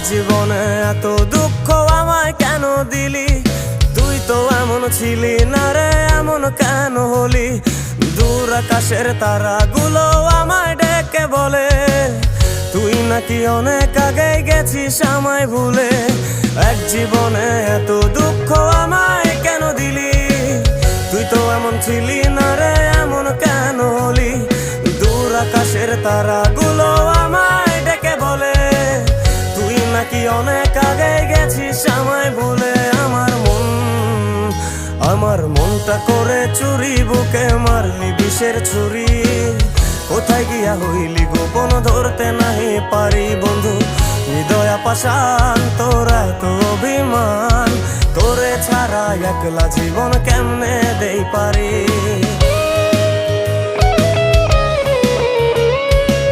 জীবনে এত দুঃখ আমায় কেন দিলি? তুই তো এমন ছিলি না রে, এমন কেন হলি? দূর আকাশের তারাগুলো আমায় ডেকে বলে তুই নাকি অনেক আগে গেছিস আমায় ভুলে। এক জীবনে এত দুঃখ আমায় কেন দিলি? তুই তো এমন ছিলি না রে, এমন কেন হলি? দূর আকাশের তারাগুলো আমায় ডেকে বলে তুই নাকি অনেক আগে গেছিস আমায় ভুলে। আমার মনটা করে চুরি, বুকে মারলি বিষের ছুরি। কোথায় গিয়া হইলি গোপন ধরতে নাহি পারি বন্ধু। হৃদয় পাষাণ তোর এত অভিমান, তোরে ছাড়া একলা জীবন কেমনে দেই পারি?